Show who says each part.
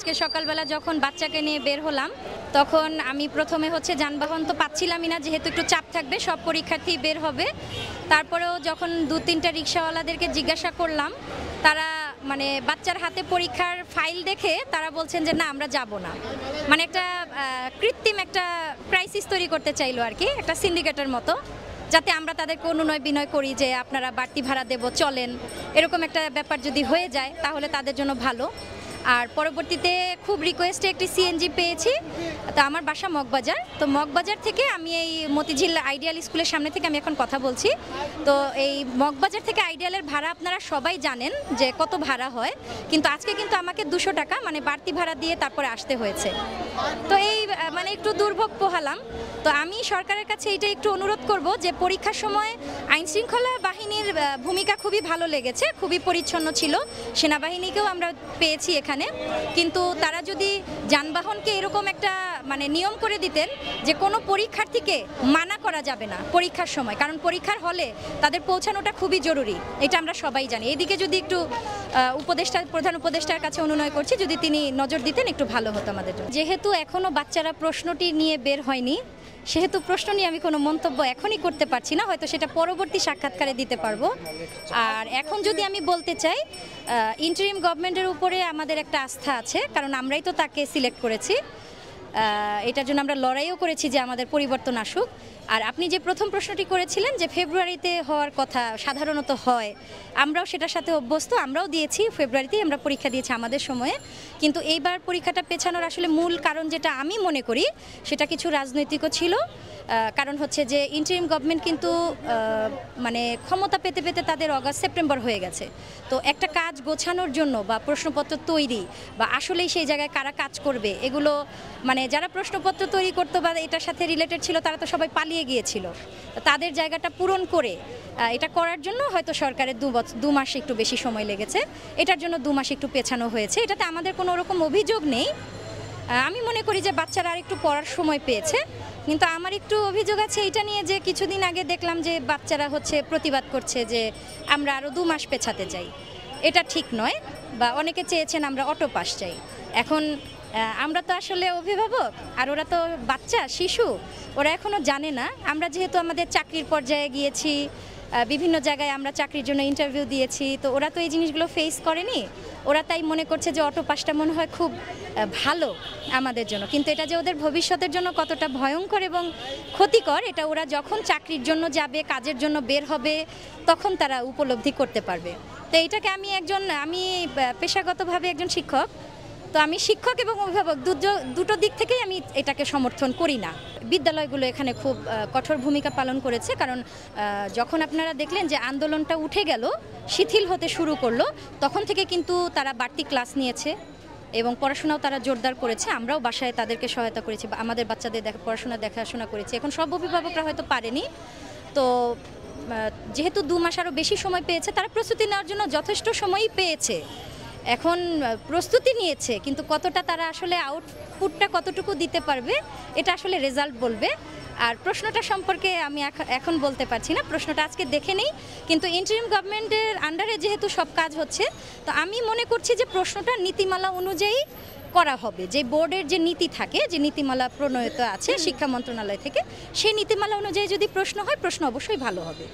Speaker 1: আজকে সকালবেলা যখন বাচ্চাকে নিয়ে বের হলাম তখন আমি প্রথমে হচ্ছে যানবাহন তো পাচ্ছিলামই না, যেহেতু একটু চাপ থাকবে, সব পরীক্ষার্থী বের হবে। তারপরেও যখন 2-3টা রিক্সাওয়ালাদেরকে জিজ্ঞাসা করলাম, তারা মানে বাচ্চার হাতে পরীক্ষার ফাইল দেখে তারা বলছেন যে না, আমরা যাব না। মানে একটা কৃত্রিম একটা ক্রাইসিস তৈরি করতে চাইলো আর কি, একটা সিন্ডিকেটের মতো, যাতে আমরা তাদেরকে অনুনয় বিনয় করি যে আপনারা বাড়তি ভাড়া দেব, চলেন। এরকম একটা ব্যাপার যদি হয়ে যায় তাহলে তাদের জন্য ভালো। আর পরবর্তীতে খুব রিকোয়েস্টে একটি সিএনজি পেয়েছি। তো আমার বাসা মগবাজার, তো মগবাজার থেকে আমি এই মতিঝিল আইডিয়াল স্কুলের সামনে থেকে আমি এখন কথা বলছি। তো এই মগবাজার থেকে আইডিয়ালের ভাড়া আপনারা সবাই জানেন যে কত ভাড়া হয়, কিন্তু আজকে কিন্তু আমাকে 200 টাকা মানে বাড়তি ভাড়া দিয়ে তারপরে আসতে হয়েছে। তো এই মানে একটু দুর্ভোগ পোহালাম। তো আমি সরকারের কাছে এটা একটু অনুরোধ করব যে পরীক্ষার সময় আইনশৃঙ্খলা বাহিনীর ভূমিকা খুবই ভালো লেগেছে, খুবই পরিচ্ছন্ন ছিল। সেনাবাহিনীকেও আমরা পেয়েছি এখানে, কিন্তু তারা যদি যানবাহনকে এরকম একটা মানে নিয়ম করে দিতেন যে কোনো পরীক্ষার্থীকে মানা করা যাবে না পরীক্ষার সময়, কারণ পরীক্ষার হলে তাদের পৌঁছানোটা খুবই জরুরি, এটা আমরা সবাই জানি। এদিকে যদি একটু প্রধান উপদেষ্টার কাছে অনুনয় করছি, যদি তিনি নজর দিতেন একটু ভালো হতো আমাদের জন্য। যেহেতু এখনও বাচ্চারা প্রশ্নটি নিয়ে বের হয়নি, সেহেতু প্রশ্ন নিয়ে আমি কোনো মন্তব্য এখনই করতে পারছি না, হয়তো সেটা পরবর্তী সাক্ষাৎকারে দিতে পারবো। আর এখন যদি আমি বলতে চাই, ইন্টারিম গভর্নমেন্টের উপরে আমাদের একটা আস্থা আছে, কারণ আমরাই তো তাকে সিলেক্ট করেছি। এটার জন্য আমরা লড়াইও করেছি যে আমাদের পরিবর্তন আসুক। আর আপনি যে প্রথম প্রশ্নটি করেছিলেন যে ফেব্রুয়ারিতে হওয়ার কথা সাধারণত হয়, আমরাও সেটার সাথে অভ্যস্ত, আমরাও দিয়েছি ফেব্রুয়ারিতেই আমরা পরীক্ষা দিয়েছি আমাদের সময়ে। কিন্তু এইবার পরীক্ষাটা পেছানোর আসলে মূল কারণ যেটা আমি মনে করি সেটা কিছু রাজনৈতিকও ছিল। কারণ হচ্ছে যে ইন্টারিম গভর্নমেন্ট কিন্তু মানে ক্ষমতা পেতে পেতে তাদের অগাস্ট সেপ্টেম্বর হয়ে গেছে। তো একটা কাজ গোছানোর জন্য বা প্রশ্নপত্র তৈরি বা আসলেই সেই জায়গায় কারা কাজ করবে, এগুলো মানে যারা প্রশ্নপত্র তৈরি করতো বা এটার সাথে রিলেটেড ছিল তারা তো সবাই পালিয়ে গিয়েছিল। তাদের জায়গাটা পূরণ করে এটা করার জন্য হয়তো সরকারের 2 মাস একটু বেশি সময় লেগেছে, এটার জন্য 2 মাস একটু পেছানো হয়েছে। এটাতে আমাদের কোনো রকম অভিযোগ নেই। আমি মনে করি যে বাচ্চারা আর একটু পড়ার সময় পেয়েছে, কিন্তু আমার একটু অভিযোগ আছে এটা নিয়ে যে কিছুদিন আগে দেখলাম যে বাচ্চারা হচ্ছে প্রতিবাদ করছে যে আমরা আরও 2 মাস পেছাতে চাই। এটা ঠিক নয়, বা অনেকে চেয়েছেন আমরা অটো পাস চাই। এখন আমরা তো আসলে অভিভাবক, আর ওরা তো বাচ্চা শিশু, ওরা এখনও জানে না। আমরা যেহেতু আমাদের চাকরির পর্যায়ে গিয়েছি, বিভিন্ন জায়গায় আমরা চাকরির জন্য ইন্টারভিউ দিয়েছি, তো ওরা তো এই জিনিসগুলো ফেস করেনি। ওরা তাই মনে করছে যে অটো পাসটা মনে হয় খুব ভালো আমাদের জন্য, কিন্তু এটা যে ওদের ভবিষ্যতের জন্য কতটা ভয়ঙ্কর এবং ক্ষতিকর, এটা ওরা যখন চাকরির জন্য যাবে, কাজের জন্য বের হবে, তখন তারা উপলব্ধি করতে পারবে। তো এইটাকে আমি পেশাগতভাবে একজন শিক্ষক, তো আমি শিক্ষক এবং অভিভাবক দুটো দিক থেকেই আমি এটাকে সমর্থন করি না। বিদ্যালয়গুলো এখানে খুব কঠোর ভূমিকা পালন করেছে, কারণ যখন আপনারা দেখলেন যে আন্দোলনটা উঠে গেল, শিথিল হতে শুরু করলো, তখন থেকে কিন্তু তারা বাড়তি ক্লাস নিয়েছে এবং পড়াশোনাও তারা জোরদার করেছে। আমরাও বাসায় তাদেরকে সহায়তা করেছি, আমাদের বাচ্চাদের পড়াশোনা দেখাশোনা করেছি। এখন সব অভিভাবকরা হয়তো পারেনি, তো যেহেতু 2 মাস আরও বেশি সময় পেয়েছে, তারা প্রস্তুতি নেওয়ার জন্য যথেষ্ট সময়ই পেয়েছে। এখন প্রস্তুতি নিয়েছে, কিন্তু কতটা তারা আসলে আউটপুটটা কতটুকু দিতে পারবে এটা আসলে রেজাল্ট বলবে। আর প্রশ্নটা সম্পর্কে আমি এখন বলতে পারছি না, প্রশ্নটা আজকে দেখে নেই। কিন্তু ইন্টারিম গভর্নমেন্টের আন্ডারে যেহেতু সব কাজ হচ্ছে, তো আমি মনে করছি যে প্রশ্নটা নীতিমালা অনুযায়ী করা হবে। যে বোর্ডের যে নীতি থাকে, যে নীতিমালা প্রণয়িত আছে শিক্ষা মন্ত্রণালয় থেকে, সেই নীতিমালা অনুযায়ী যদি প্রশ্ন হয়, প্রশ্ন অবশ্যই ভালো হবে।